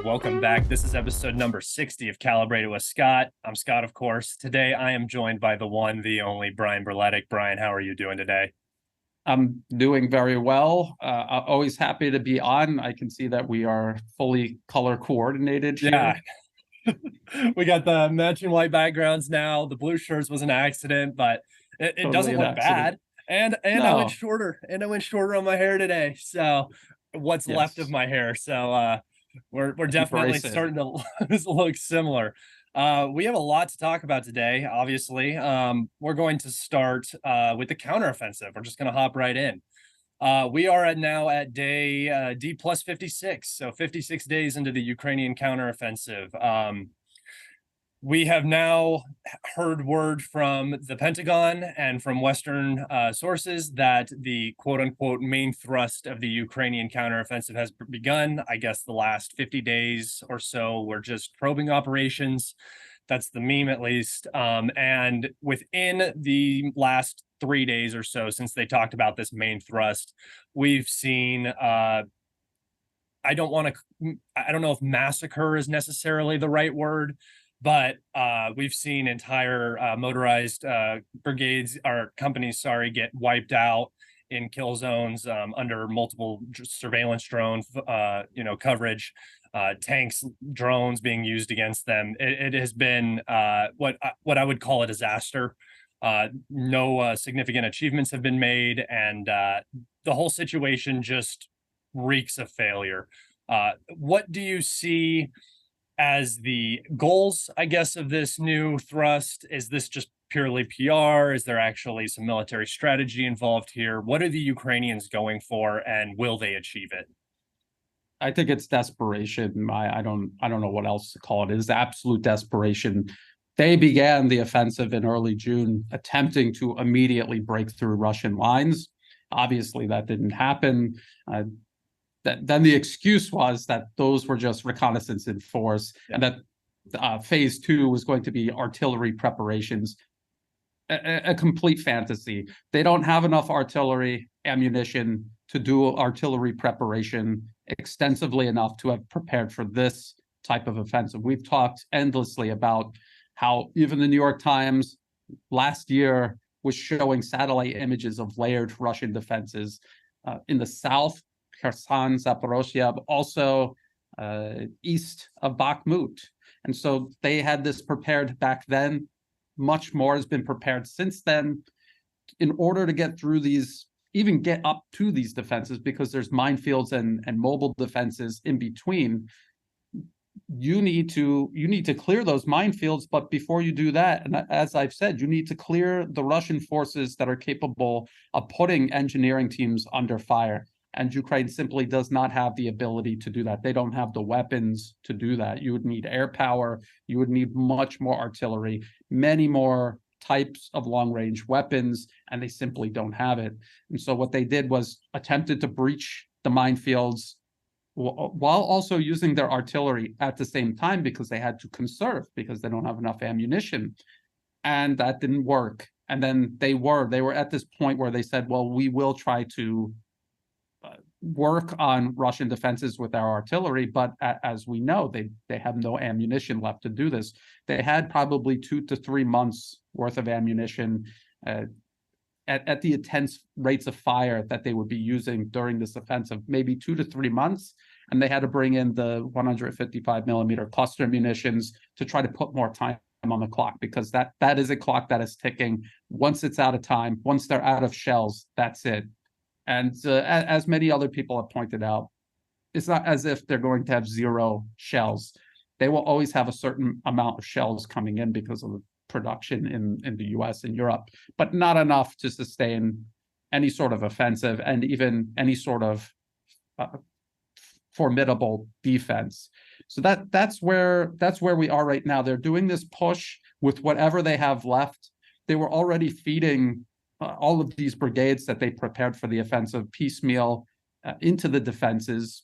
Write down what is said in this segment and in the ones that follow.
welcome back. This is episode number 60 of Calibrated with Scott. I'm Scott, of course. Today, I am joined by the one, the only Brian Berletic. Brian, how are you doing today? I'm doing very well. Always happy to be on. I can see that we are fully color coordinated here. Yeah, we got the matching white backgrounds now. The blue shirts was an accident, but it Totally doesn't an look accident. bad. And I went No, shorter, on my hair today. So what's left of yes, my hair. So we're definitely embrace it. starting to look similar. We have a lot to talk about today, obviously. We're going to start with the counteroffensive. We're just going to hop right in. We are now at day D plus 56, so 56 days into the Ukrainian counteroffensive. We have now heard word from the Pentagon and from Western sources that the quote-unquote main thrust of the Ukrainian counteroffensive has begun. I guess the last 50 days or so were just probing operations. That's the meme, at least. And within the last 3 days or so, since they talked about this main thrust, we've seen I don't know if massacre is necessarily the right word, but we've seen entire motorized brigades or companies, get wiped out in kill zones under multiple surveillance drone, coverage. Tanks, drones being used against them. It has been what I would call a disaster. No significant achievements have been made, and the whole situation just reeks of failure. What do you see as the goals, I guess, of this new thrust? Is this just purely PR? Is there actually some military strategy involved here? What are the Ukrainians going for, and will they achieve it? I think it's desperation. I don't know what else to call it. It is absolute desperation. They began the offensive in early June, attempting to immediately break through Russian lines. Obviously, that didn't happen. Then the excuse was that those were just reconnaissance in force, and that phase two was going to be artillery preparations. A complete fantasy. They don't have enough artillery ammunition to do artillery preparation extensively enough to have prepared for this type of offensive. We've talked endlessly about how even the New York Times last year was showing satellite images of layered Russian defenses in the south, Kherson, Zaporozhye, but also east of Bakhmut. And so they had this prepared back then. Much more has been prepared since then in order to get through these, even get up to these defenses, because there's minefields and mobile defenses in between. You need to clear those minefields, but before you do that, and as I've said, you need to clear the Russian forces that are capable of putting engineering teams under fire. And Ukraine simply does not have the ability to do that. They don't have the weapons to do that. You would need air power. You would need much more artillery, many more types of long-range weapons, and they simply don't have it. And so what they did was attempted to breach the minefields while also using their artillery at the same time, because they had to conserve, because they don't have enough ammunition. And that didn't work. And then they were at this point where they said, well, we will try to work on Russian defenses with our artillery, but as we know, they have no ammunition left to do this. They had probably 2 to 3 months worth of ammunition at the intense rates of fire that they would be using during this offensive, maybe 2 to 3 months, and they had to bring in the 155 millimeter cluster munitions to try to put more time on the clock, because that is a clock that is ticking. Once it's out of time, once they're out of shells, that's it. And as many other people have pointed out, it's not as if they're going to have zero shells. They will always have a certain amount of shells coming in because of the production in the US and Europe, but not enough to sustain any sort of offensive and even any sort of formidable defense. So that's where we are right now. They're doing this push with whatever they have left. They were already feeding all of these brigades that they prepared for the offensive piecemeal into the defenses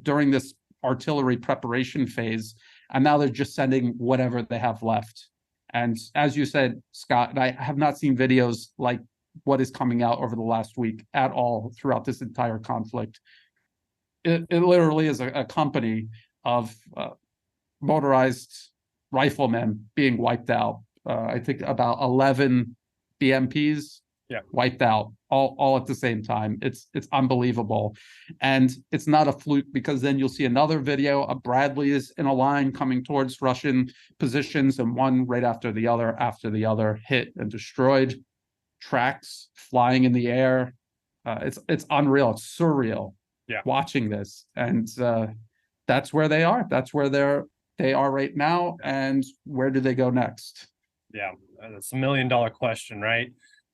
during this artillery preparation phase, and now they're just sending whatever they have left. And as you said, Scott, and I have not seen videos like what is coming out over the last week at all throughout this entire conflict. It literally is a company of motorized riflemen being wiped out. I think about 11 BMPs wiped out all at the same time. It's unbelievable. And it's not a fluke, because then you'll see another video of Bradleys in a line coming towards Russian positions, and one right after the other hit and destroyed. Tracks flying in the air. It's unreal. It's surreal watching this. And that's where they are. That's where they are right now. And where do they go next? Yeah, that's $1 million question, right?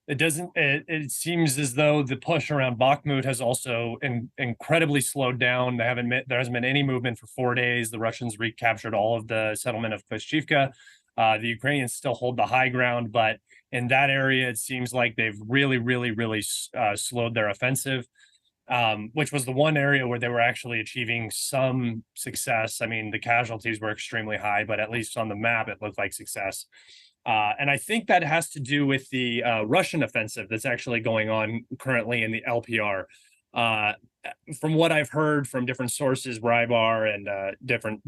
It seems as though the push around Bakhmut has also incredibly slowed down. There hasn't been any movement for 4 days. The Russians recaptured all of the settlement of Klishchivka. The Ukrainians still hold the high ground, but in that area, it seems like they've really slowed their offensive, which was the one area where they were actually achieving some success. I mean, the casualties were extremely high, but at least on the map, it looked like success. And I think that has to do with the Russian offensive that's actually going on currently in the LPR. From what I've heard from different sources, Rybar and different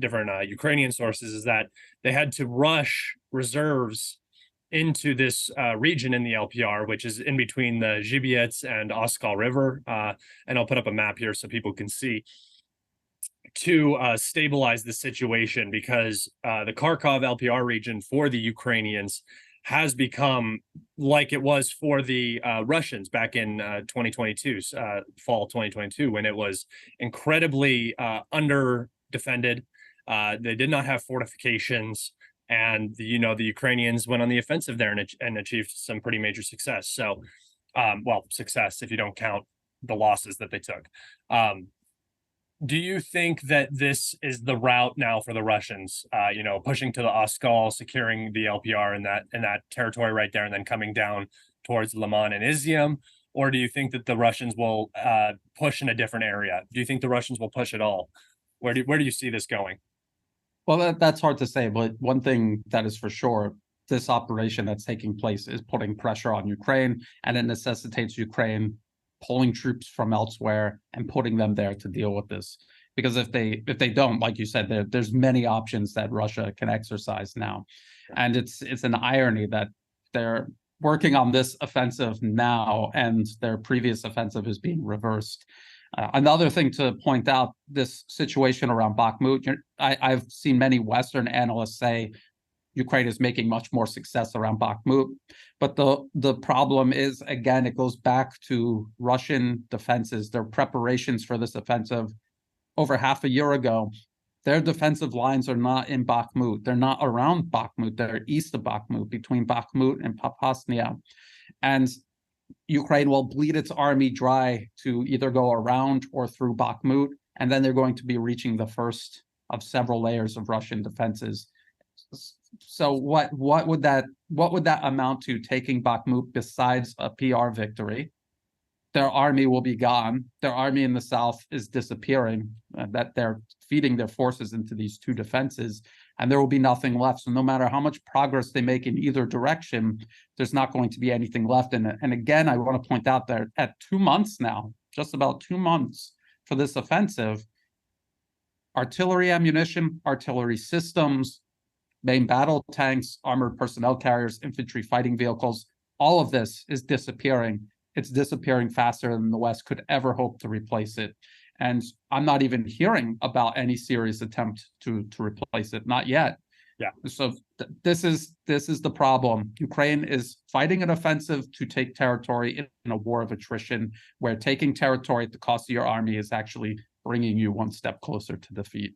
Ukrainian sources, is that they had to rush reserves into this region in the LPR, which is in between the Zhibyets and Oskal River. And I'll put up a map here so people can see, to stabilize the situation, because the Kharkov LPR region for the Ukrainians has become like it was for the Russians back in 2022, fall 2022, when it was incredibly under defended. They did not have fortifications, and the Ukrainians went on the offensive there and achieved some pretty major success. So, well, success if you don't count the losses that they took. Do you think that this is the route now for the Russians? Pushing to the Oskal, securing the LPR and that territory right there, and then coming down towards Liman and Izium? Or do you think that the Russians will push in a different area? Do you think the Russians will push at all? Where do you see this going? Well, that's hard to say, but one thing that is for sure, this operation that's taking place is putting pressure on Ukraine, and it necessitates Ukraine pulling troops from elsewhere and putting them there to deal with this. Because if they don't, like you said, there's many options that Russia can exercise now. And it's an irony that they're working on this offensive now and their previous offensive is being reversed. Another thing to point out, this situation around Bakhmut, I've seen many Western analysts say Ukraine is making much more success around Bakhmut. But the problem is, again, it goes back to Russian defenses, their preparations for this offensive over half a year ago. Their defensive lines are not in Bakhmut. They're not around Bakhmut. They're east of Bakhmut, between Bakhmut and Popasnia. And Ukraine will bleed its army dry to either go around or through Bakhmut. And then they're going to be reaching the first of several layers of Russian defenses. So what would that amount to, taking Bakhmut, besides a PR victory? Their army will be gone. Their army in the south is disappearing. That they're feeding their forces into these two defenses, and there will be nothing left. So no matter how much progress they make in either direction, there's not going to be anything left. And again, I want to point out that at 2 months now, just about 2 months for this offensive, artillery ammunition, artillery systems, main battle tanks, armored personnel carriers, infantry fighting vehicles, all of this is disappearing. It's disappearing faster than the West could ever hope to replace it. And I'm not even hearing about any serious attempt to replace it. Not yet. Yeah. So this is the problem. Ukraine is fighting an offensive to take territory in a war of attrition, where taking territory at the cost of your army is actually bringing you one step closer to defeat.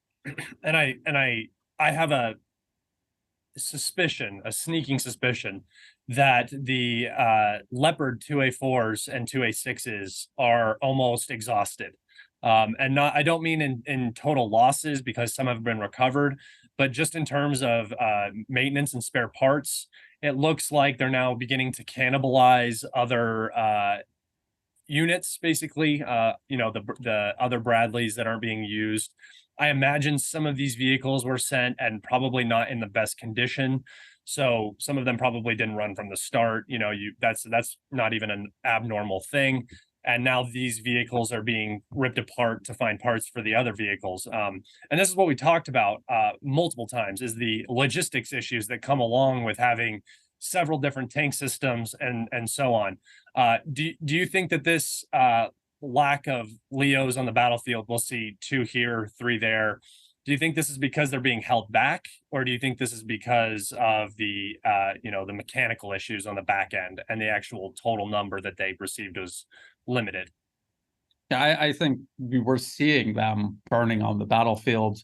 And I have a sneaking suspicion that the Leopard 2A4s and 2A6s are almost exhausted. And I don't mean in total losses, because some have been recovered, but just in terms of maintenance and spare parts, it looks like they're now beginning to cannibalize other units, basically, the other Bradleys that aren't being used. I imagine some of these vehicles were sent and probably not in the best condition. So some of them probably didn't run from the start. That's not even an abnormal thing. and now these vehicles are being ripped apart to find parts for the other vehicles. And this is what we talked about multiple times: is the logistics issues that come along with having several different tank systems and so on. Do you think that this lack of Leos on the battlefield, we'll see 2 here, 3 there, do you think this is because they're being held back, or do you think this is because of the the mechanical issues on the back end and the actual total number that they received was limited? Yeah, I think we were seeing them burning on the battlefield.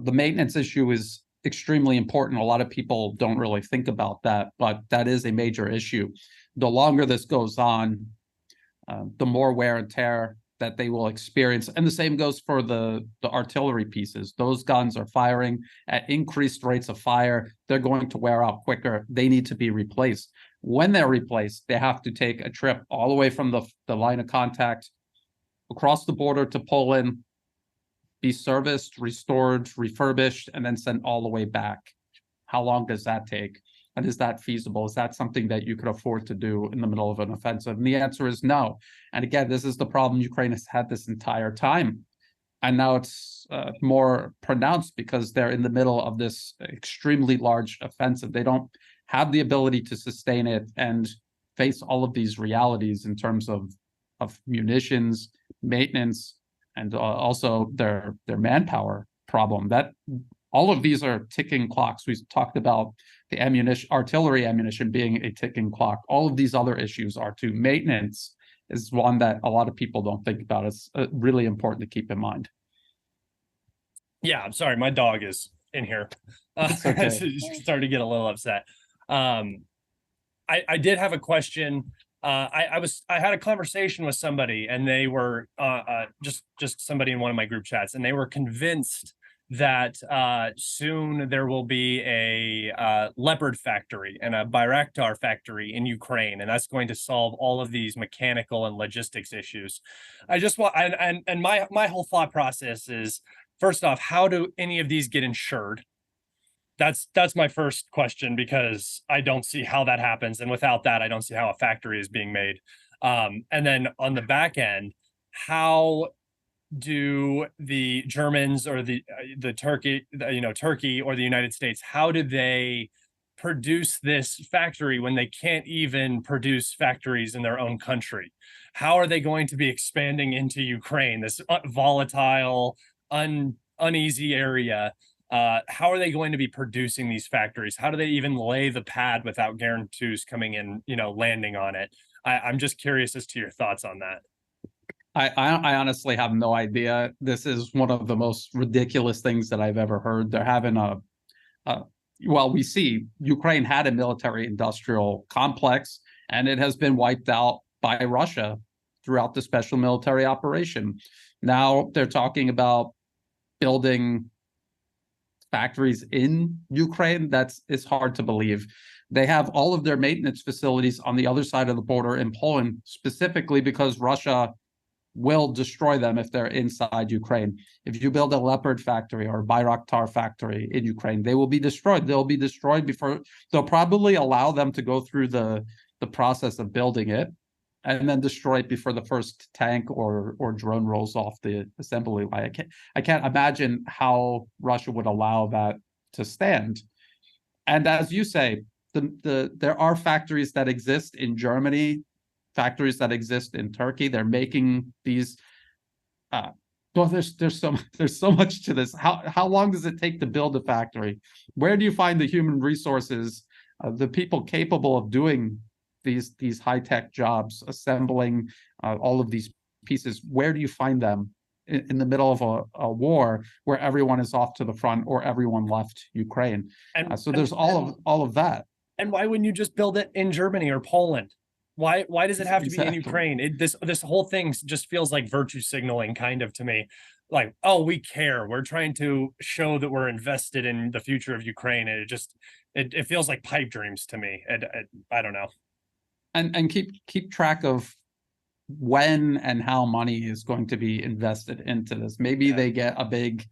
The maintenance issue is extremely important. A lot of people don't really think about that, but that is a major issue. The longer this goes on, the more wear and tear that they will experience. And the same goes for the artillery pieces. Those guns are firing at increased rates of fire. They're going to wear out quicker. They need to be replaced. When they're replaced, they have to take a trip all the way from the line of contact across the border to Poland, be serviced, restored, refurbished, and then sent all the way back. How long does that take? And is that feasible? Is that something that you could afford to do in the middle of an offensive? And the answer is no. And again, this is the problem Ukraine has had this entire time. And now it's more pronounced because they're in the middle of this extremely large offensive. They don't have the ability to sustain it and face all of these realities in terms of munitions, maintenance, and also their manpower problem. That all of these are ticking clocks. We talked about the artillery ammunition being a ticking clock. All of these other issues are too. Maintenance is one that a lot of people don't think about. It's really important to keep in mind. Yeah, I'm sorry, my dog is in here. Okay. Started to get a little upset. I did have a question. I had a conversation with somebody, and they were just somebody in one of my group chats, and they were convinced that soon there will be a Leopard factory and a Bayraktar factory in Ukraine, and that's going to solve all of these mechanical and logistics issues. I just want and my whole thought process is, first off, how do any of these get insured? That's my first question, because I don't see how that happens, and without that, I don't see how a factory is being made. And then on the back end, how do the Germans or the Turkey, Turkey or the United States, how do they produce this factory when they can't even produce factories in their own country? How are they going to be expanding into Ukraine, this volatile, uneasy area? How are they going to be producing these factories? How do they even lay the pad without guarantees coming in, landing on it? I'm just curious as to your thoughts on that. I honestly have no idea. This is one of the most ridiculous things that I've ever heard. They're having we see Ukraine had a military industrial complex, and it has been wiped out by Russia throughout the special military operation. Now they're talking about building factories in Ukraine. It's hard to believe. They have all of their maintenance facilities on the other side of the border in Poland, specifically because Russia will destroy them if they're inside Ukraine. If you build a Leopard factory or a Bayraktar factory in Ukraine, they will be destroyed. They'll be destroyed before they'll probably allow them to go through the process of building it and then destroy it before the first tank or drone rolls off the assembly line. I can't imagine how Russia would allow that to stand. And as you say, there are factories that exist in Germany, factories that exist in Turkey. They're making these. There's so much to this. How long does it take to build a factory? Where do you find the human resources, the people capable of doing these high-tech jobs, assembling all of these pieces? Where do you find them in the middle of a war where everyone is off to the front or everyone left Ukraine? So there's all of that. And why wouldn't you just build it in Germany or Poland? Why does it have to be in Ukraine? This whole thing just feels like virtue signaling, kind of, to me. Like, oh, we care. We're trying to show that we're invested in the future of Ukraine. And it feels like pipe dreams to me. I don't know. And keep track of when and how money is going to be invested into this. Maybe they get a big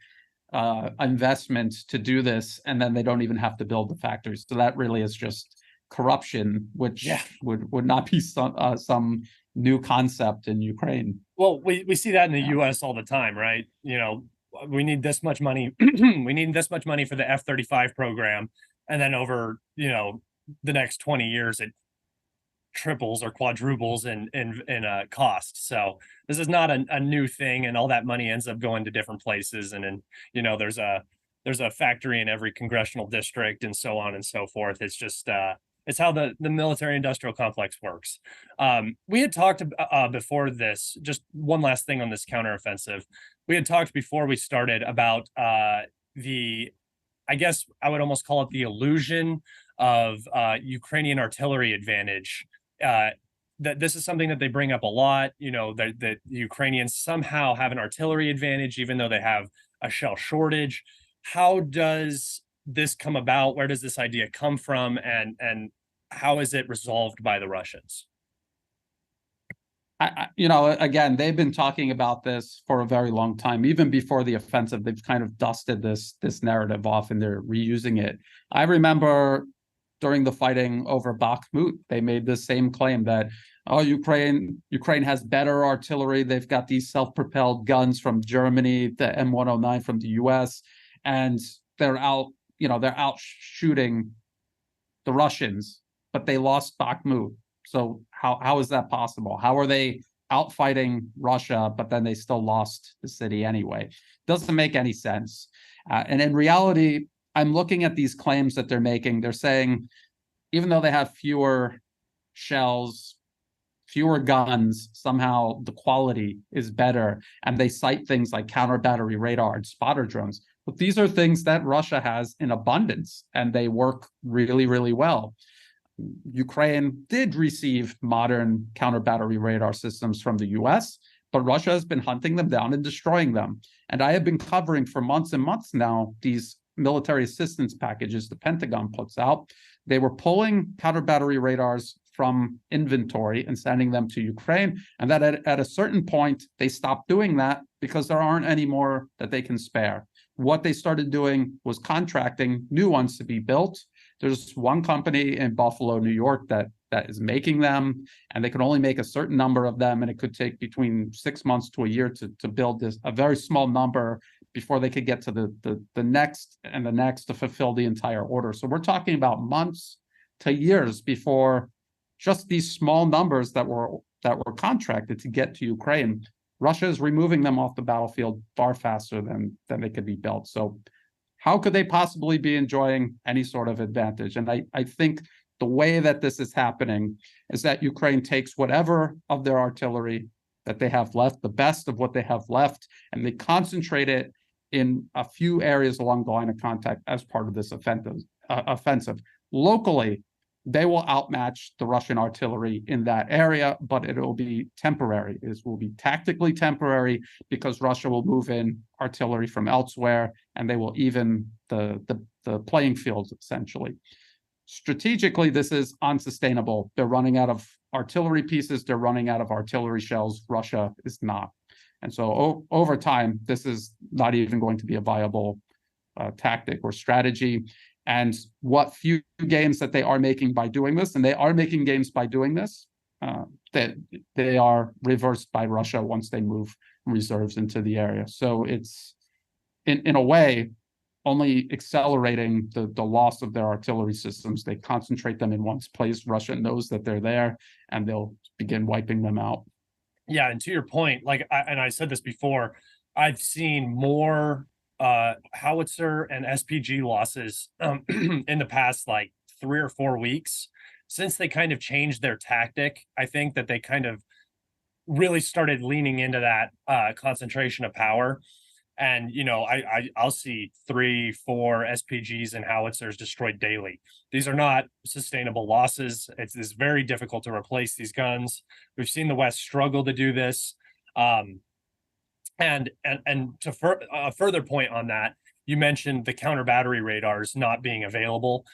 investment to do this, and then they don't even have to build the factories. So that really is just corruption, Yeah. which would not be some new concept in Ukraine. Well, we see that in the US all the time, right? We need this much money. We need this much money for the F-35 program. And then over, the next 20 years, it triples or quadruples in cost. So this is not a new thing, and all that money ends up going to different places. And then, there's a factory in every congressional district and so on and so forth. It's just it's how the military industrial complex works. We had talked before this, just one last thing on this counteroffensive. We had talked before we started about I guess I would almost call it the illusion of Ukrainian artillery advantage. That this is something that they bring up a lot, that the Ukrainians somehow have an artillery advantage, even though they have a shell shortage. How does this come about? Where does this idea come from? And how is it resolved by the Russians? Again, they've been talking about this for a very long time. Even before the offensive, they've kind of dusted this narrative off, and they're reusing it. I remember during the fighting over Bakhmut, they made the same claim that, oh, Ukraine has better artillery. They've got these self-propelled guns from Germany, the M109 from the US, and they're out shooting the Russians, but they lost Bakhmut. So how is that possible? How are they out fighting Russia, but then they still lost the city anyway? Doesn't make any sense. And in reality, I'm looking at these claims that they're making. They're saying, even though they have fewer shells, fewer guns, somehow the quality is better. And they cite things like counter battery radar and spotter drones. But these are things that Russia has in abundance, and they work really, really well. Ukraine did receive modern counter battery radar systems from the US, but Russia has been hunting them down and destroying them. And I have been covering for months and months now these military assistance packages the Pentagon puts out. They were pulling counter battery radars from inventory and sending them to Ukraine. And that at a certain point, they stopped doing that because there aren't any more that they can spare. What they started doing was contracting new ones to be built. There's one company in Buffalo, New York, that is making them, and they can only make a certain number of them, and it could take between 6 months to a year to build a very small number before they could get to the next and the next to fulfill the entire order. So we're talking about months to years before just these small numbers that were contracted to get to Ukraine. Russia is removing them off the battlefield far faster than they could be built. So how could they possibly be enjoying any sort of advantage? And I think the way that this is happening is that Ukraine takes whatever of their artillery that they have left, the best of what they have left, and they concentrate it in a few areas along the line of contact as part of this offensive. Locally, they will outmatch the Russian artillery in that area, but it will be temporary. It will be tactically temporary because Russia will move in artillery from elsewhere, and they will even the playing field, essentially. Strategically, this is unsustainable. They're running out of artillery pieces. They're running out of artillery shells. Russia is not. And so over time, this is not even going to be a viable tactic or strategy. And what few gains that they are making by doing this, and they are making gains by doing this, that they are reversed by Russia once they move reserves into the area. So it's, in a way, only accelerating the loss of their artillery systems. They concentrate them in one place. Russia knows that they're there, and they'll begin wiping them out. Yeah, and to your point, I said this before, I've seen more howitzer and SPG losses in the past 3 or 4 weeks since they kind of changed their tactic. I think that they kind of really started leaning into that concentration of power. And I'll see 3, 4 SPGs and howitzers destroyed daily. These are not sustainable losses. It's very difficult to replace these guns. We've seen the West struggle to do this. And to a further point on that, you mentioned the counter battery radars not being available.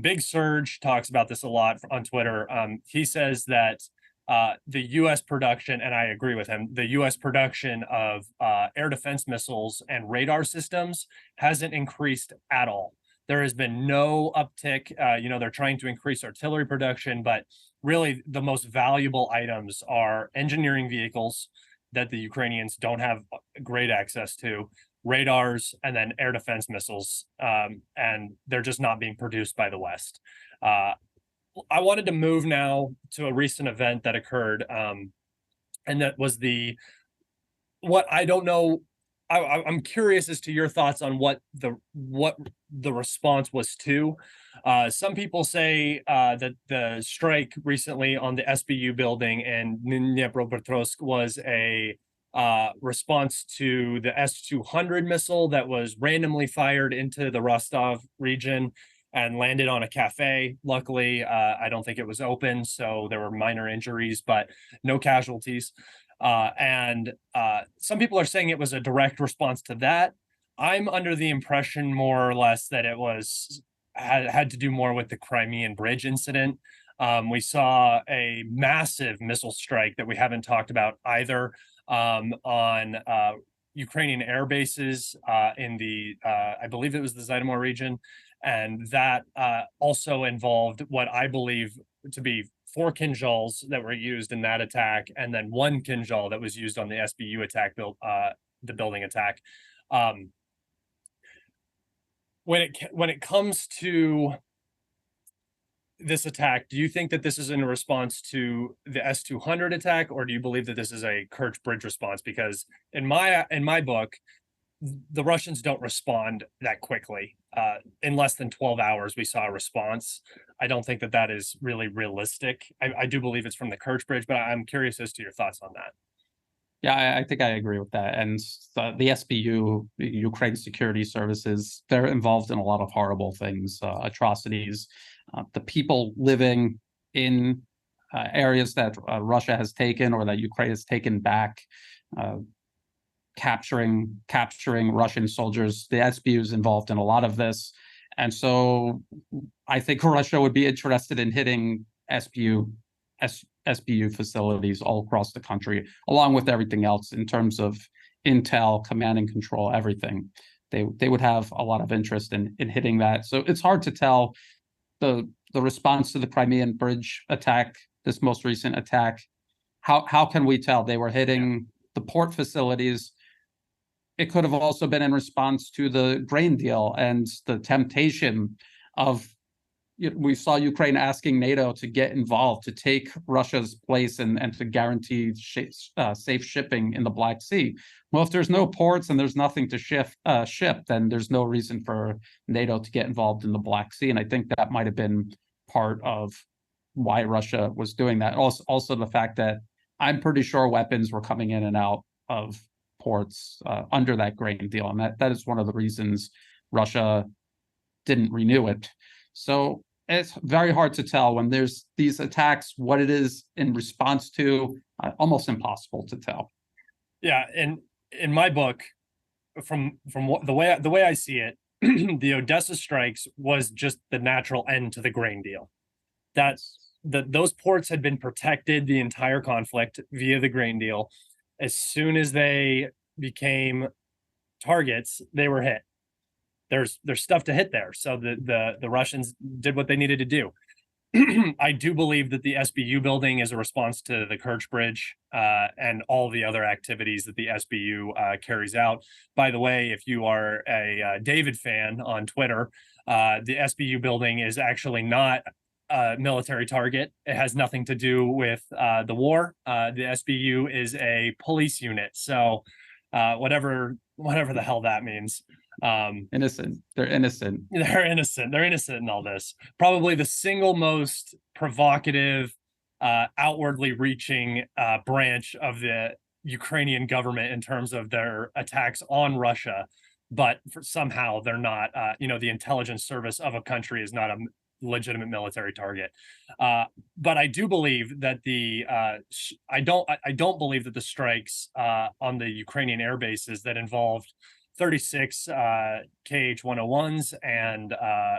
Big Surge talks about this a lot on Twitter. He says that the U.S. production, and I agree with him, the U.S. production of air defense missiles and radar systems hasn't increased at all. There has been no uptick. They're trying to increase artillery production, but really the most valuable items are engineering vehicles that the Ukrainians don't have great access to, radars, and then air defense missiles. And they're just not being produced by the West. I wanted to move now to a recent event that occurred, and that was what I don't know. I'm curious as to your thoughts on what the response was to. Some people say that the strike recently on the SBU building in Dnipropetrovsk was a response to the S-200 missile that was randomly fired into the Rostov region and landed on a cafe. Luckily, I don't think it was open, so there were minor injuries, but no casualties. And some people are saying it was a direct response to that. I'm under the impression, more or less, that it had to do more with the Crimean Bridge incident. We saw a massive missile strike that we haven't talked about either, on Ukrainian air bases in the, I believe it was the Zhytomyr region. And that also involved what I believe to be 4 Kinzhals that were used in that attack, and then 1 Kinzhal that was used on the SBU attack, the building attack. When it comes to this attack, do you think that this is in response to the S-200 attack, or do you believe that this is a Kerch Bridge response? Because in my book, the Russians don't respond that quickly. In less than 12 hours, we saw a response. I don't think that is really realistic. I do believe it's from the Kerch Bridge, but I'm curious as to your thoughts on that. Yeah, I think I agree with that. And the SBU, Ukraine Security Services, they're involved in a lot of horrible things, atrocities. The people living in areas that Russia has taken or that Ukraine has taken back, capturing Russian soldiers. The SBU is involved in a lot of this. And so I think Russia would be interested in hitting SBU facilities all across the country, along with everything else in terms of intel, command and control, everything. They would have a lot of interest in hitting that. So it's hard to tell the response to the Crimean Bridge attack, this most recent attack. How can we tell? They were hitting the port facilities. It could have also been in response to the grain deal and the temptation of, we saw Ukraine asking NATO to get involved, to take Russia's place and to guarantee safe shipping in the Black Sea. Well, if there's no ports and there's nothing to ship, then there's no reason for NATO to get involved in the Black Sea. And I think that might have been part of why Russia was doing that. Also the fact that I'm pretty sure weapons were coming in and out of ports under that grain deal. And that is one of the reasons Russia didn't renew it. So it's very hard to tell when there's these attacks, what it is in response to, almost impossible to tell. Yeah, and in my book, from the way I see it, the Odessa strikes was just the natural end to the grain deal. Those ports had been protected the entire conflict via the grain deal. As soon as they became targets, they were hit. There's stuff to hit there, so the Russians did what they needed to do. I do believe that the SBU building is a response to the Kerch Bridge and all the other activities that the SBU carries out. By the way, if you are a David fan on Twitter, the SBU building is actually not a military target. It has nothing to do with the war. The SBU is a police unit, so whatever the hell that means. Innocent. They're innocent. They're innocent in all this. Probably the single most provocative, outwardly reaching branch of the Ukrainian government in terms of their attacks on Russia. But somehow they're not, the intelligence service of a country is not a legitimate military target. But I do believe that I don't believe that the strikes on the Ukrainian air bases that involved 36 KH-101s and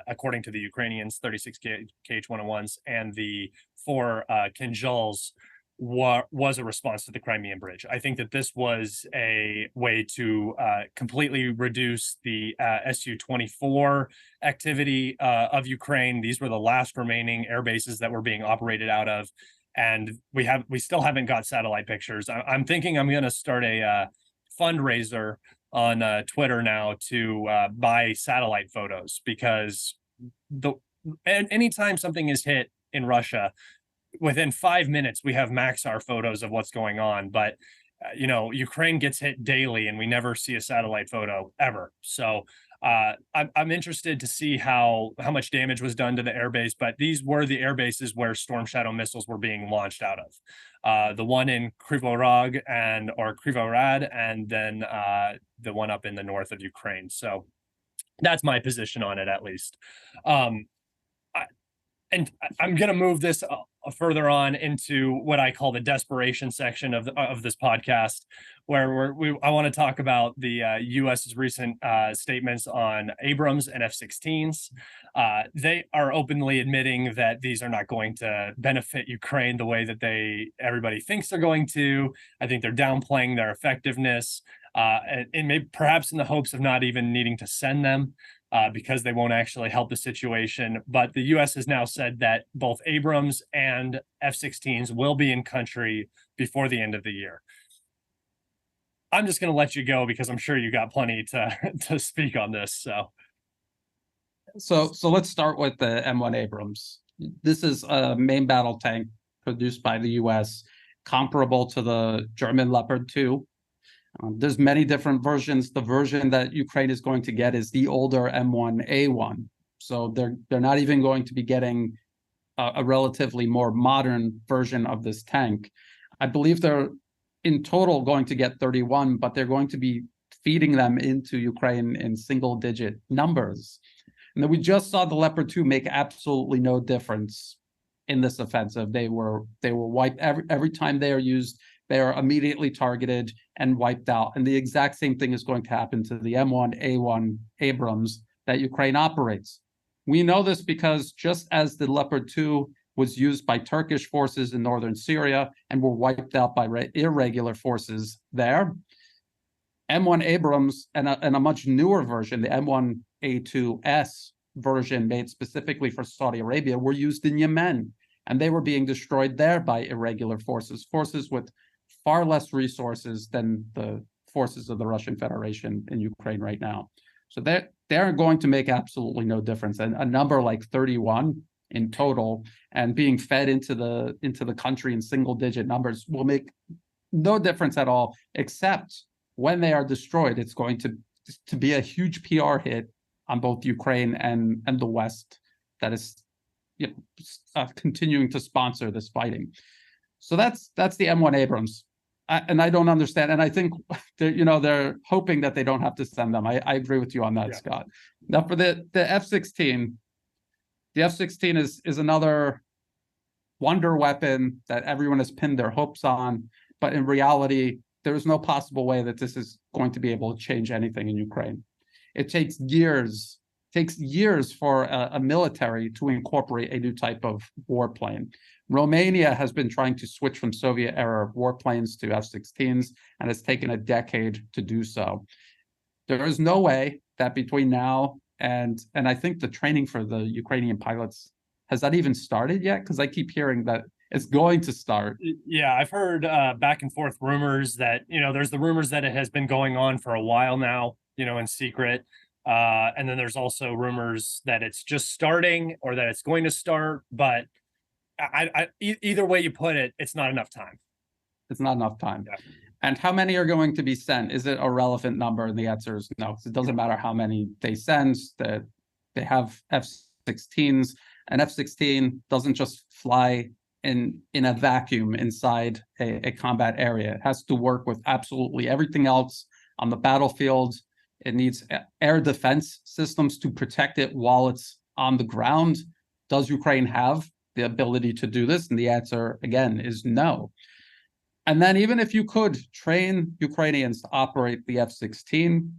according to the Ukrainians, 36 KH-101s and the 4 Kinzhals was a response to the Crimean Bridge. I think that this was a way to completely reduce the Su-24 activity of Ukraine. These were the last remaining air bases that were being operated out of, and we still haven't got satellite pictures. I'm thinking I'm going to start a fundraiser on Twitter now to buy satellite photos, because anytime something is hit in Russia, within 5 minutes we have Maxar photos of what's going on. But Ukraine gets hit daily and we never see a satellite photo ever. So I'm interested to see how much damage was done to the airbase. But these were the air bases where Storm Shadow missiles were being launched out of. The one in Krivorog or Krivorad, and then the one up in the north of Ukraine. So that's my position on it, at least. And I'm going to move this further on into what I call the desperation section of this podcast, where I want to talk about the U.S.'s recent statements on Abrams and F-16s. They are openly admitting that these are not going to benefit Ukraine the way that everybody thinks they're going to. I think they're downplaying their effectiveness, and maybe perhaps in the hopes of not even needing to send them. Because they won't actually help the situation. But the U.S. has now said that both Abrams and F-16s will be in country before the end of the year. I'm just going to let you go because I'm sure you got plenty to speak on this. So let's start with the M1 Abrams. This is a main battle tank produced by the U.S., comparable to the German Leopard 2. There's many different versions. The version that Ukraine is going to get is the older M1A1. So they're not even going to be getting a relatively more modern version of this tank. I believe they're in total going to get 31, but they're going to be feeding them into Ukraine in single-digit numbers. And then we just saw the Leopard 2 make absolutely no difference in this offensive. They were wiped every time they are used. They are immediately targeted and wiped out. And the exact same thing is going to happen to the M1A1 Abrams that Ukraine operates. We know this because just as the Leopard 2 was used by Turkish forces in northern Syria and were wiped out by irregular forces there, M1 Abrams and a much newer version, the M1A2S version made specifically for Saudi Arabia, were used in Yemen. And they were being destroyed there by irregular forces with far less resources than the forces of the Russian Federation in Ukraine right now. So they're going to make absolutely no difference. And a number like 31 in total and being fed into the country in single-digit numbers will make no difference at all, except when they are destroyed, it's going to be a huge PR hit on both Ukraine and the West that is continuing to sponsor this fighting. So that's the M1 Abrams. And I don't understand. And I think they're hoping that they don't have to send them. I agree with you on that, yeah. Scott. Now for the F-16, the F-16 is another wonder weapon that everyone has pinned their hopes on. But in reality, there's no possible way that this is going to be able to change anything in Ukraine. It takes years for a military to incorporate a new type of warplane. Romania has been trying to switch from Soviet-era warplanes to F-16s, and it's taken a decade to do so. There is no way that between now and I think the training for the Ukrainian pilots, has that even started yet? Because I keep hearing that it's going to start. Yeah, I've heard back and forth rumors that, there's the rumors that it has been going on for a while now, in secret. And then there's also rumors that it's just starting or that it's going to start. But either way you put it, it's not enough time. It's not enough time. Yeah. And how many are going to be sent? Is it a relevant number? And the answer is no. It doesn't matter how many they send. That they have F-16s. An F-16 doesn't just fly in a vacuum inside a combat area. It has to work with absolutely everything else on the battlefield. It needs air defense systems to protect it while it's on the ground. Does Ukraine have the ability to do this? And the answer, again, is no. And then even if you could train Ukrainians to operate the F-16,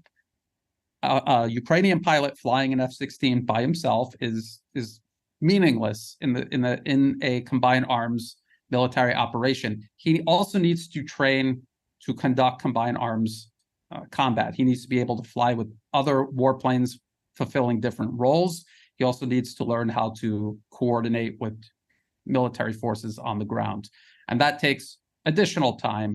a Ukrainian pilot flying an F-16 by himself is meaningless in a combined arms military operation. He also needs to train to conduct combined arms combat. He needs to be able to fly with other warplanes fulfilling different roles. He also needs to learn how to coordinate with military forces on the ground. And that takes additional time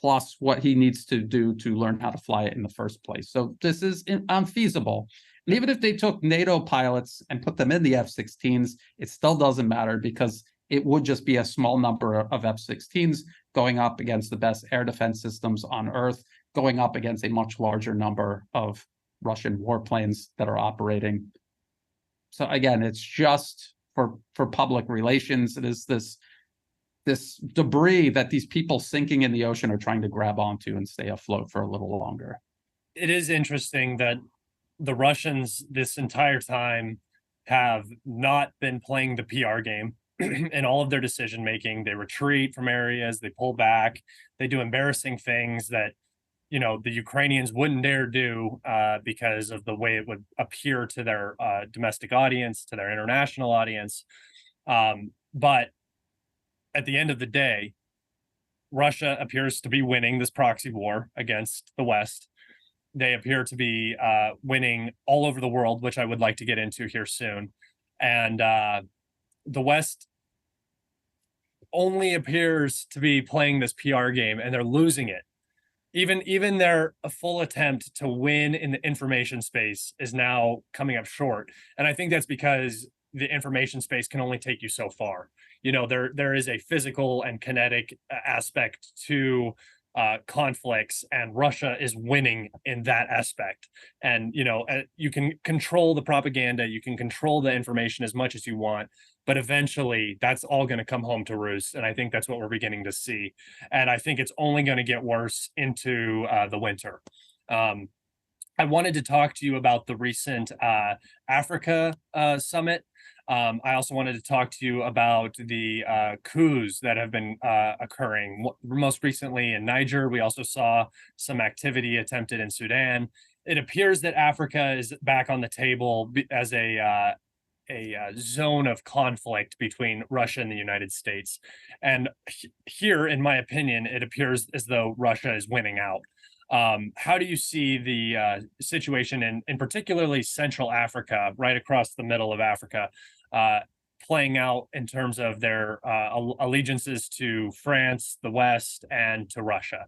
plus what he needs to do to learn how to fly it in the first place. So this is unfeasible. And even if they took NATO pilots and put them in the F-16s, it still doesn't matter because it would just be a small number of F-16s going up against the best air defense systems on Earth, going up against a much larger number of Russian warplanes that are operating. So again, it's just for public relations. It is this debris that these people sinking in the ocean are trying to grab onto and stay afloat for a little longer. It is interesting that the Russians this entire time have not been playing the PR game in all of their decision making. They retreat from areas, they pull back, they do embarrassing things that the Ukrainians wouldn't dare do because of the way it would appear to their domestic audience, to their international audience. But at the end of the day, Russia appears to be winning this proxy war against the West. They appear to be winning all over the world, which I would like to get into here soon. And the West only appears to be playing this PR game, and they're losing it. Even their full attempt to win in the information space is now coming up short. And I think that's because the information space can only take you so far. There is a physical and kinetic aspect to conflicts, and Russia is winning in that aspect. And you can control the propaganda, you can control the information as much as you want, but eventually that's all going to come home to roost. And I think that's what we're beginning to see. And I think it's only going to get worse into the winter. I wanted to talk to you about the recent Africa summit. I also wanted to talk to you about the coups that have been occurring. Most recently in Niger, we also saw some activity attempted in Sudan. It appears that Africa is back on the table as a zone of conflict between Russia and the United States. And here, in my opinion, it appears as though Russia is winning out. How do you see the situation in particularly Central Africa, right across the middle of Africa, playing out in terms of their allegiances to France, the West, and to Russia?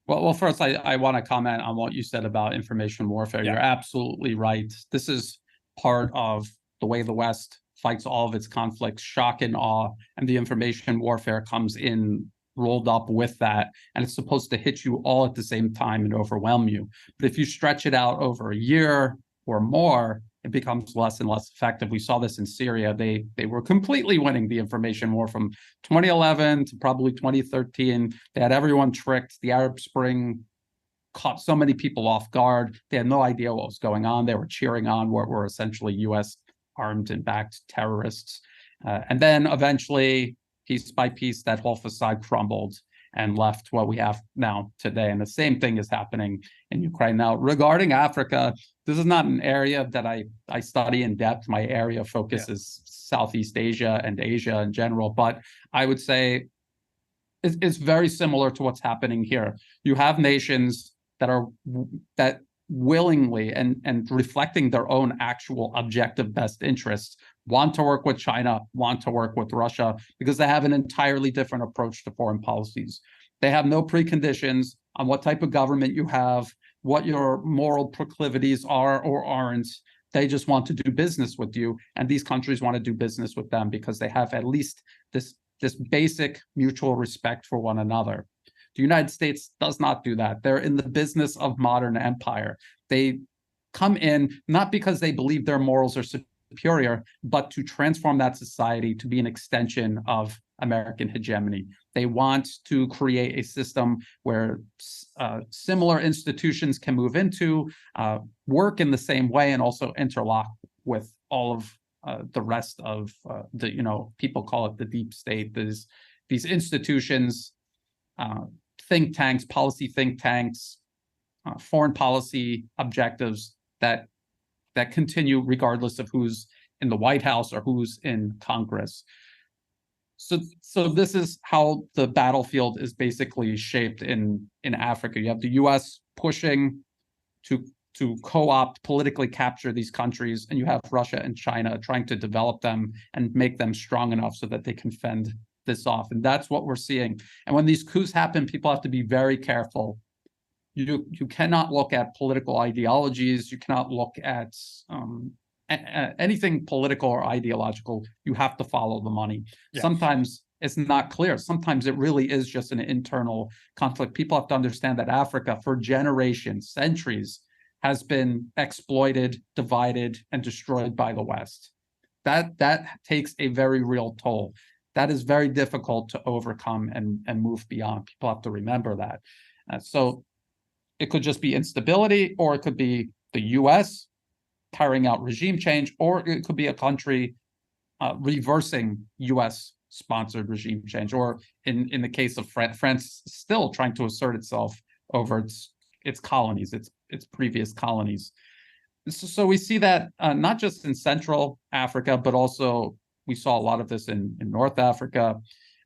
Well, first, I want to comment on what you said about information warfare. Yeah. You're absolutely right. This is part of the way the West fights all of its conflicts, shock and awe, and the information warfare comes in rolled up with that, and it's supposed to hit you all at the same time and overwhelm you. But if you stretch it out over a year or more, it becomes less and less effective. We saw this in Syria. They were completely winning the information war from 2011 to probably 2013. They had everyone tricked. The Arab Spring caught so many people off guard. They had no idea what was going on. They were cheering on what were essentially U.S. armed and backed terrorists. And then eventually, piece by piece, that whole facade crumbled and left what we have now today. And the same thing is happening in Ukraine now. Regarding Africa, this is not an area that I study in depth. My area of focus is Southeast Asia and Asia in general. But I would say it's very similar to what's happening here. You have nations that willingly and reflecting their own actual objective best interests want to work with China, want to work with Russia, because they have an entirely different approach to foreign policies. They have no preconditions on what type of government you have, what your moral proclivities are or aren't. They just want to do business with you, and these countries want to do business with them because they have at least this basic mutual respect for one another. The United States does not do that. They're in the business of modern empire. They come in not because they believe their morals are superior, but to transform that society to be an extension of American hegemony. They want to create a system where similar institutions can move into, work in the same way, and also interlock with all of the rest of people call it the deep state. These institutions, think tanks, policy think tanks, foreign policy objectives that continue regardless of who's in the White House or who's in Congress. So this is how the battlefield is basically shaped in Africa. You have the U.S. pushing to co-opt, politically capture these countries, and you have Russia and China trying to develop them and make them strong enough so that they can fend this off. And that's what we're seeing. And when these coups happen, people have to be very careful. You cannot look at political ideologies. You cannot look at anything political or ideological. You have to follow the money. Yeah. Sometimes it's not clear. Sometimes it really is just an internal conflict. People have to understand that Africa, for generations, centuries, has been exploited, divided, and destroyed by the West. That takes a very real toll. That is very difficult to overcome and move beyond. People have to remember that. So it could just be instability, or it could be the U.S. carrying out regime change, or it could be a country reversing U.S.-sponsored regime change, or in the case of France, still trying to assert itself over its colonies, its previous colonies. So we see that not just in Central Africa, but also we saw a lot of this in North Africa,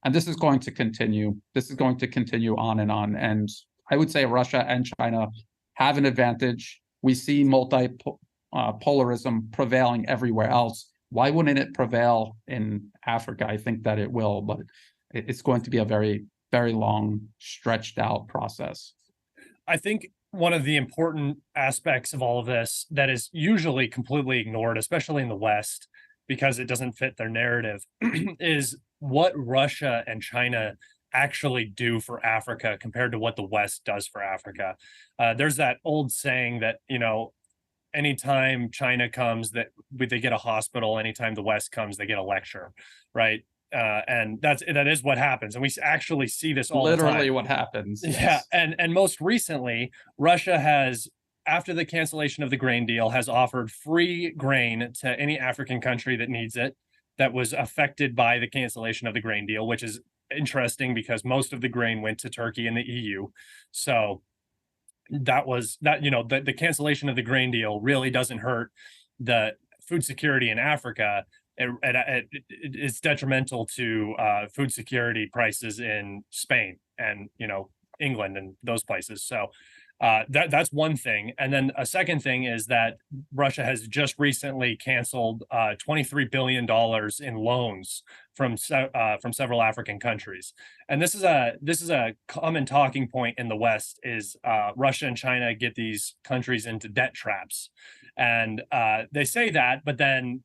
and this is going to continue. This is going to continue on. And I would say Russia and China have an advantage. We see multi-polarism prevailing everywhere else. Why wouldn't it prevail in Africa? I think that it will, but it's going to be a very, very long, stretched out process. I think one of the important aspects of all of this that is usually completely ignored, especially in the West, because it doesn't fit their narrative, is what Russia and China actually do for Africa compared to what the West does for Africa. There's that old saying that, anytime China comes, that they get a hospital. Anytime the West comes, they get a lecture, right? And that is what happens, and we actually see this all the time. Literally what happens. Yes. Yeah, and most recently, Russia has, after the cancellation of the grain deal, has offered free grain to any African country that needs it, that was affected by the cancellation of the grain deal, which is interesting because most of the grain went to Turkey and the EU. So the cancellation of the grain deal really doesn't hurt the food security in Africa. It's detrimental to food security prices in Spain and England and those places. So that's one thing. And then a second thing is that Russia has just recently canceled $23 billion in loans from several African countries. And this is a common talking point in the West, is Russia and China get these countries into debt traps. And they say that, but then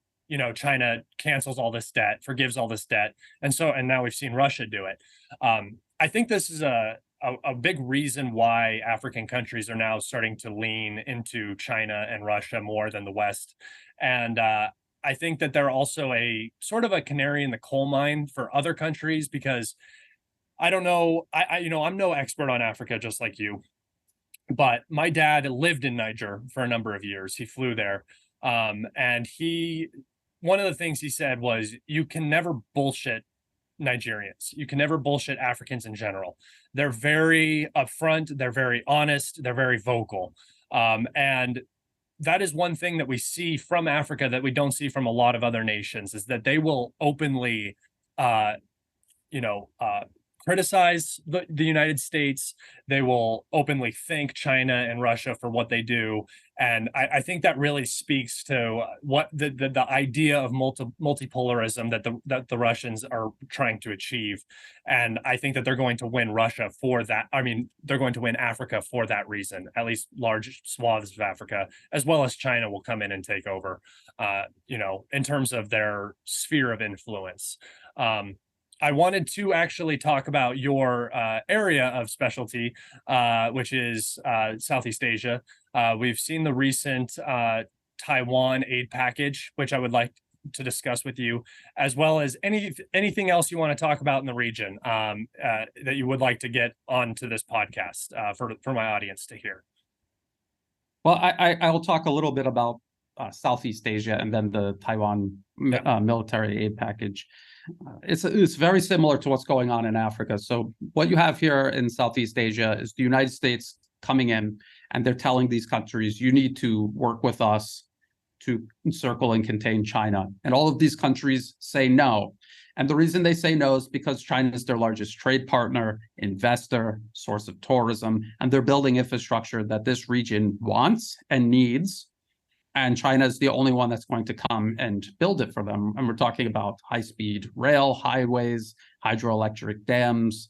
China cancels all this debt, forgives all this debt. And now we've seen Russia do it. I think this is a big reason why African countries are now starting to lean into China and Russia more than the West. And I think that they're also a sort of a canary in the coal mine for other countries, because I don't know, I'm no expert on Africa, just like you, but my dad lived in Niger for a number of years. He flew there. And one of the things he said was, you can never bullshit Nigerians. You can never bullshit Africans in general. They're very upfront. They're very honest. They're very vocal. And that is one thing that we see from Africa that we don't see from a lot of other nations, is that they will openly, criticize the United States. They will openly thank China and Russia for what they do. And I think that really speaks to what the idea of multipolarism that the Russians are trying to achieve. And I think that they're going to win Russia for that. I mean, they're going to win Africa for that reason, at least large swaths of Africa, as well as China will come in and take over, in terms of their sphere of influence. I wanted to actually talk about your area of specialty, which is Southeast Asia. We've seen the recent Taiwan aid package, which I would like to discuss with you, as well as anything else you want to talk about in the region that you would like to get onto this podcast for my audience to hear. Well, I will talk a little bit about Southeast Asia and then the Taiwan military aid package. It's very similar to what's going on in Africa. So what you have here in Southeast Asia is the United States coming in, and they're telling these countries, you need to work with us to encircle and contain China. And all of these countries say no. And the reason they say no is because China is their largest trade partner, investor, source of tourism, and they're building infrastructure that this region wants and needs. And China is the only one that's going to come and build it for them. And we're talking about high-speed rail, highways, hydroelectric dams,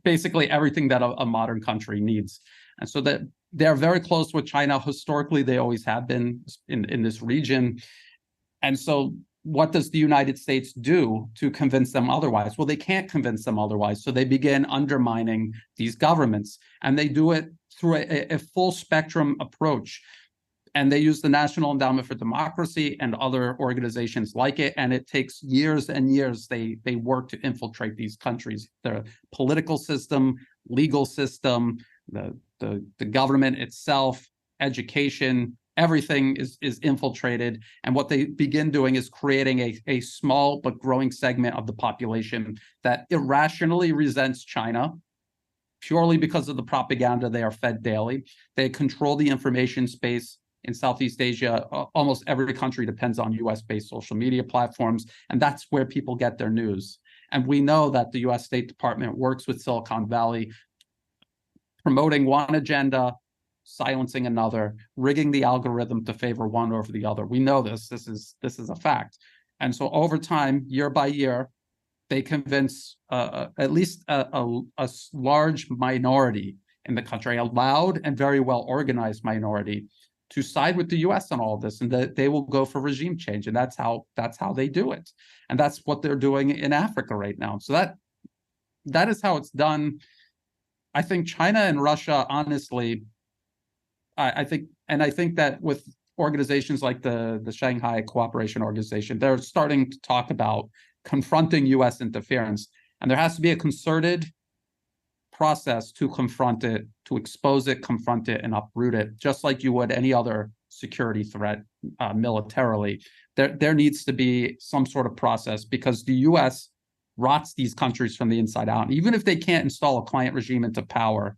basically everything that a modern country needs. And so that they're very close with China. Historically, they always have been in this region. And so what does the United States do to convince them otherwise? Well, they can't convince them otherwise. So they begin undermining these governments. And they do it through a full spectrum approach. And they use the National Endowment for Democracy and other organizations like it. And it takes years and years. They work to infiltrate these countries, their political system, legal system, the government itself, education, everything is infiltrated. And what they begin doing is creating a small but growing segment of the population that irrationally resents China, purely because of the propaganda they are fed daily. They control the information space. In Southeast Asia, almost every country depends on US-based social media platforms, and that's where people get their news. And we know that the US State Department works with Silicon Valley, promoting one agenda, silencing another, rigging the algorithm to favor one over the other. We know this. This is a fact. And so over time, year by year, they convince at least a large minority in the country, a loud and very well-organized minority, to side with the US on all of this, and that they will go for regime change. And that's how they do it. And that's what they're doing in Africa right now. So that is how it's done. I think China and Russia, honestly, I think that with organizations like the Shanghai Cooperation Organization, they're starting to talk about confronting US interference. And there has to be a concerted process to confront it, to expose it, confront it, and uproot it, just like you would any other security threat militarily. There needs to be some sort of process, because the US rots these countries from the inside out. And even if they can't install a client regime into power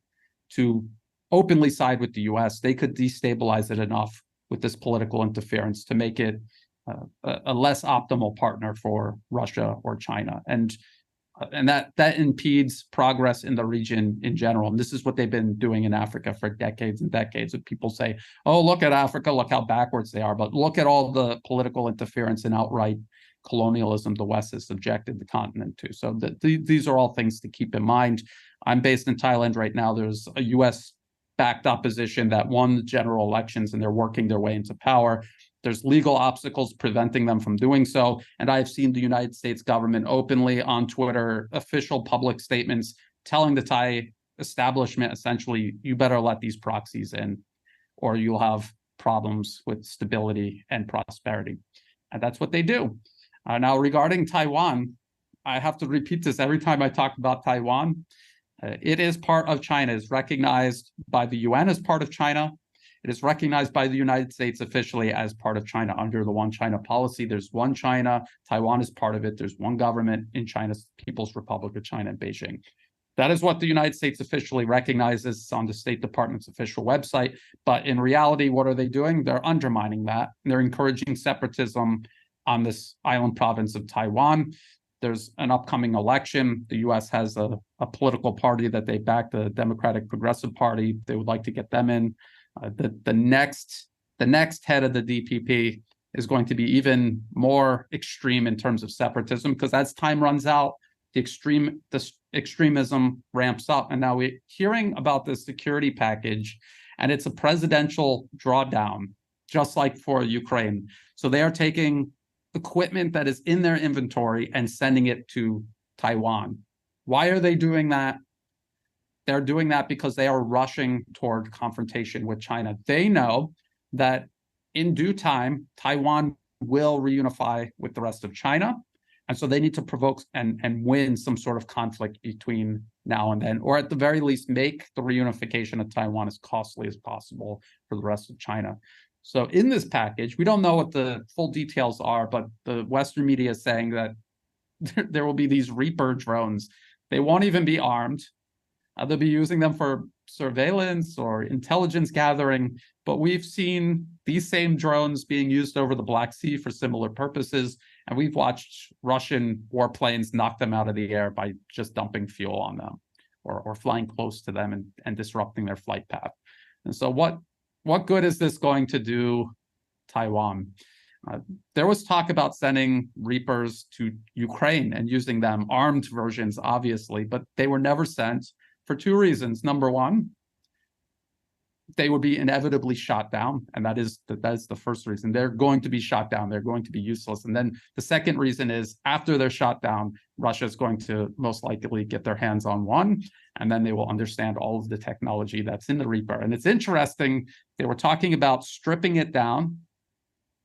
to openly side with the US, they could destabilize it enough with this political interference to make it a less optimal partner for Russia or China. And that impedes progress in the region in general. And this is what they've been doing in Africa for decades and decades. And people say, oh, look at Africa, look how backwards they are. But look at all the political interference and outright colonialism the West has subjected the continent to. So these are all things to keep in mind. I'm based in Thailand right now. There's a US-backed opposition that won the general elections, and they're working their way into power. There's legal obstacles preventing them from doing so. And I've seen the United States government openly on Twitter, official public statements telling the Thai establishment, essentially, you better let these proxies in, or you'll have problems with stability and prosperity. And that's what they do. Now, regarding Taiwan, I have to repeat this every time I talk about Taiwan. It is part of China. It's recognized by the UN as part of China. It is recognized by the United States officially as part of China under the One China policy. There's one China. Taiwan is part of it. There's one government in China's People's Republic of China in Beijing. That is what the United States officially recognizes on the State Department's official website. But in reality, what are they doing? They're undermining that. They're encouraging separatism on this island province of Taiwan. There's an upcoming election. The US has a political party that they back, the Democratic Progressive Party. They would like to get them in. The next head of the DPP is going to be even more extreme in terms of separatism, because as time runs out, the extremism ramps up. And now we're hearing about this security package, and it's a presidential drawdown, just like for Ukraine. So they are taking equipment that is in their inventory and sending it to Taiwan. Why are they doing that? They're doing that because they are rushing toward confrontation with China. They know that in due time, Taiwan will reunify with the rest of China. And so they need to provoke and win some sort of conflict between now and then, or at the very least, make the reunification of Taiwan as costly as possible for the rest of China. So in this package, we don't know what the full details are, but the Western media is saying that there will be these Reaper drones. They won't even be armed. They'll be using them for surveillance or intelligence gathering, but we've seen these same drones being used over the Black Sea for similar purposes, and we've watched Russian warplanes knock them out of the air by just dumping fuel on them or flying close to them and disrupting their flight path. And so what good is this going to do Taiwan? There was talk about sending Reapers to Ukraine and using them, armed versions, obviously, but they were never sent for two reasons. Number one, they would be inevitably shot down, and that is the first reason. They're going to be shot down. They're going to be useless. And then the second reason is after they're shot down, Russia is going to most likely get their hands on one, and then they will understand all of the technology that's in the Reaper. And it's interesting, they were talking about stripping it down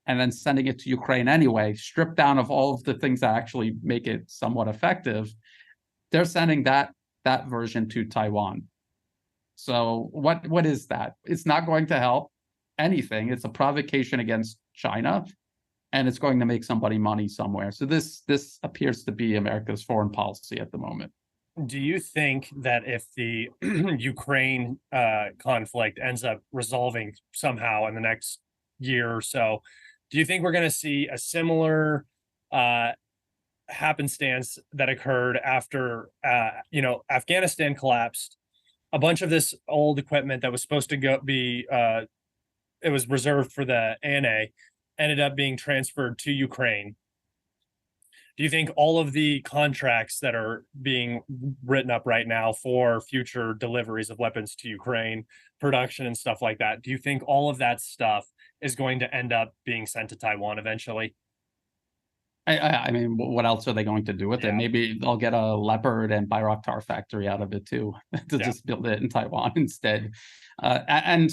and then sending it to Ukraine anyway, stripped down of all of the things that actually make it somewhat effective. They're sending that version to Taiwan. So what is that? It's not going to help anything. It's a provocation against China, and it's going to make somebody money somewhere. So this appears to be America's foreign policy at the moment. Do you think that if the Ukraine conflict ends up resolving somehow in the next year or so, do you think we're going to see a similar happenstance that occurred after Afghanistan collapsed? A bunch of this old equipment that was supposed to it was reserved for the ANA, ended up being transferred to Ukraine. Do you think all of the contracts that are being written up right now for future deliveries of weapons to Ukraine, production and stuff like that, do you think all of that stuff is going to end up being sent to Taiwan eventually? I mean, what else are they going to do with it? Maybe they'll get a Leopard and Bayraktar factory out of it too, to just build it in Taiwan instead. And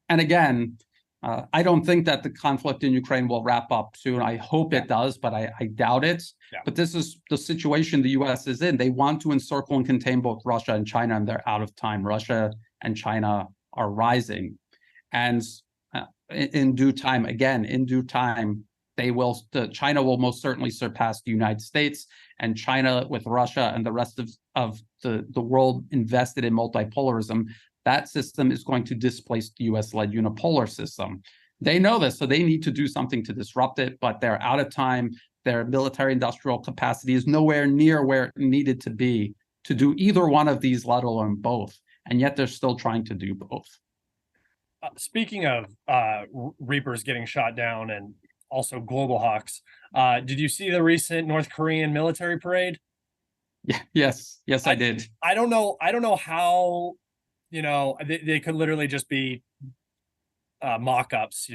again, I don't think that the conflict in Ukraine will wrap up soon. I hope it does, but I doubt it. Yeah. But this is the situation the U.S. is in. They want to encircle and contain both Russia and China, and they're out of time. Russia and China are rising. And in due time, China will most certainly surpass the United States, and China with Russia and the rest of the world invested in multipolarism, that system is going to displace the US-led unipolar system. They know this, so they need to do something to disrupt it, but they're out of time. Their military industrial capacity is nowhere near where it needed to be to do either one of these, let alone both. And yet they're still trying to do both. Speaking of Reapers getting shot down and also Global Hawks, did you see the recent North Korean military parade? Yeah, yes, I did. I don't know how, they could literally just be mock-ups,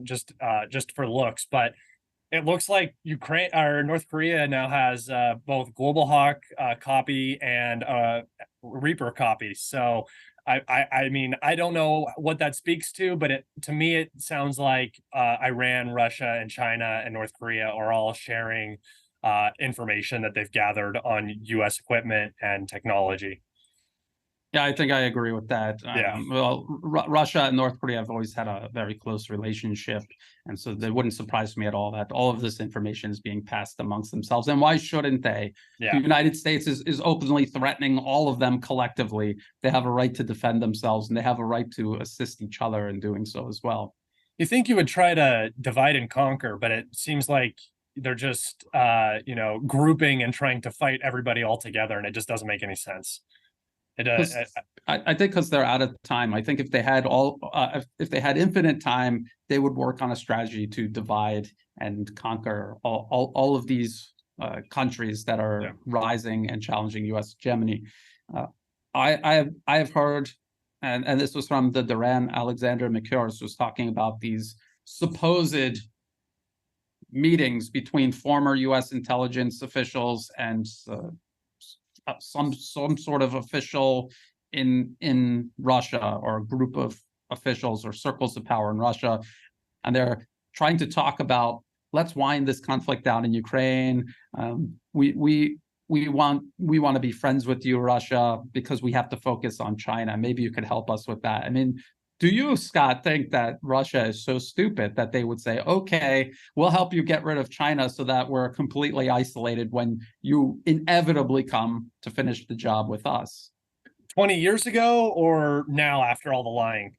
just for looks, but it looks like Ukraine or North Korea now has both Global Hawk copy and Reaper copy. So I mean, I don't know what that speaks to, but to me, it sounds like Iran, Russia, and China and North Korea are all sharing information that they've gathered on U.S. equipment and technology. Yeah, I think I agree with that. Yeah. Russia and North Korea have always had a very close relationship, and so it wouldn't surprise me at all that all of this information is being passed amongst themselves. And why shouldn't they? Yeah. The United States is openly threatening all of them collectively. They have a right to defend themselves, and they have a right to assist each other in doing so as well. You think you would try to divide and conquer, but it seems like they're just grouping and trying to fight everybody all together, and it just doesn't make any sense. I think because they're out of time. I think if they had if they had infinite time, they would work on a strategy to divide and conquer all of these countries that are rising and challenging U.S. hegemony. I have heard, and this was from the Duran, Alexander McCures was talking about these supposed meetings between former U.S. intelligence officials and some sort of official in Russia, or a group of officials or circles of power in Russia, and they're trying to talk about, let's wind this conflict down in Ukraine. We want to be friends with you, Russia, because we have to focus on China. Maybe you could help us with that. I mean, do you, Scott, think that Russia is so stupid that they would say, okay, we'll help you get rid of China so that we're completely isolated when you inevitably come to finish the job with us? 20 years ago or now after all the lying?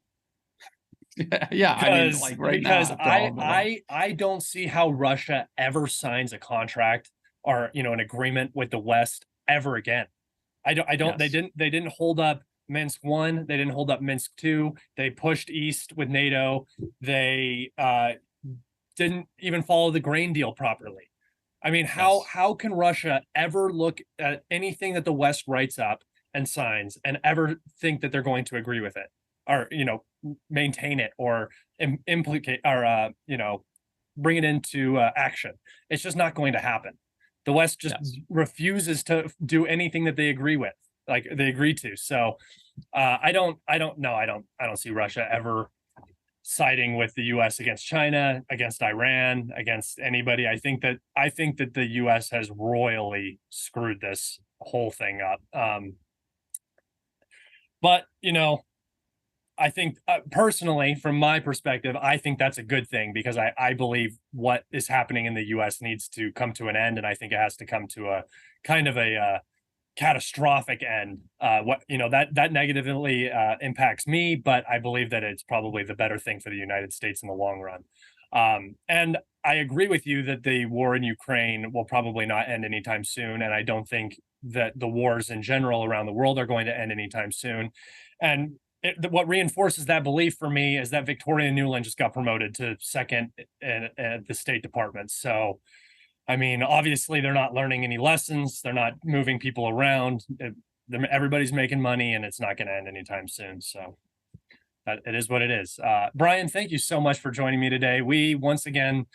Yeah, I mean, Because like right now because after all I the lie. I I don't see how Russia ever signs a contract or an agreement with the West ever again. I don't Yes. they didn't hold up Minsk 1, they didn't hold up Minsk 2, they pushed east with NATO, they didn't even follow the grain deal properly. I mean, Yes. how can Russia ever look at anything that the West writes up and signs and ever think that they're going to agree with it or maintain it or implicate or bring it into action? It's just not going to happen. The West just Yes. refuses to do anything that they agree with, like they agree to. So I don't see Russia ever siding with the US against China, against Iran, against anybody. I think that the US has royally screwed this whole thing up. But I think personally, from my perspective, I think that's a good thing because I believe what is happening in the U.S. needs to come to an end, and I think it has to come to a kind of a catastrophic end. What that negatively impacts me, but I believe that it's probably the better thing for the United States in the long run. And I agree with you that the war in Ukraine will probably not end anytime soon, and I don't think that the wars in general around the world are going to end anytime soon. And what reinforces that belief for me is that Victoria Nuland just got promoted to second at the State Department. So I mean, obviously, they're not learning any lessons. They're not moving people around. Everybody's making money, and it's not going to end anytime soon. So it is what it is. Brian, thank you so much for joining me today. We once again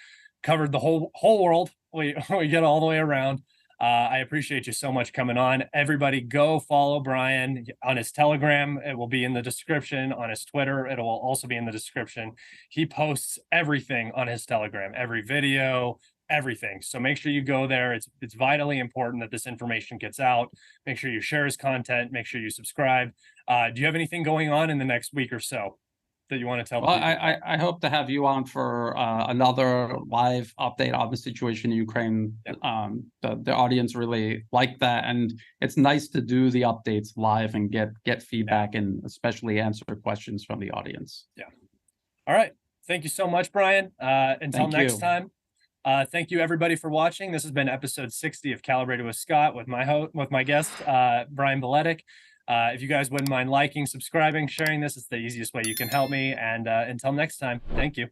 covered the whole world. We get all the way around. I appreciate you so much coming on. Everybody, go follow Brian on his Telegram. It will be in the description. On his Twitter, it will also be in the description. He posts everything on his Telegram, every video, everything. So make sure you go there. It's vitally important that this information gets out. Make sure you share his content. Make sure you subscribe. Do you have anything going on in the next week or so that you want to tell Well, people? I hope to have you on for another live update on the situation in Ukraine. Yeah. The audience really like that, and it's nice to do the updates live and get feedback and especially answer questions from the audience. Yeah. All right. Thank you so much, Brian. Until Thank next you. time. Thank you everybody for watching. This has been episode 60 of Calibrated with Scott with my guest, Brian Berletic. If you guys wouldn't mind liking, subscribing, sharing this, it's the easiest way you can help me. And until next time, thank you.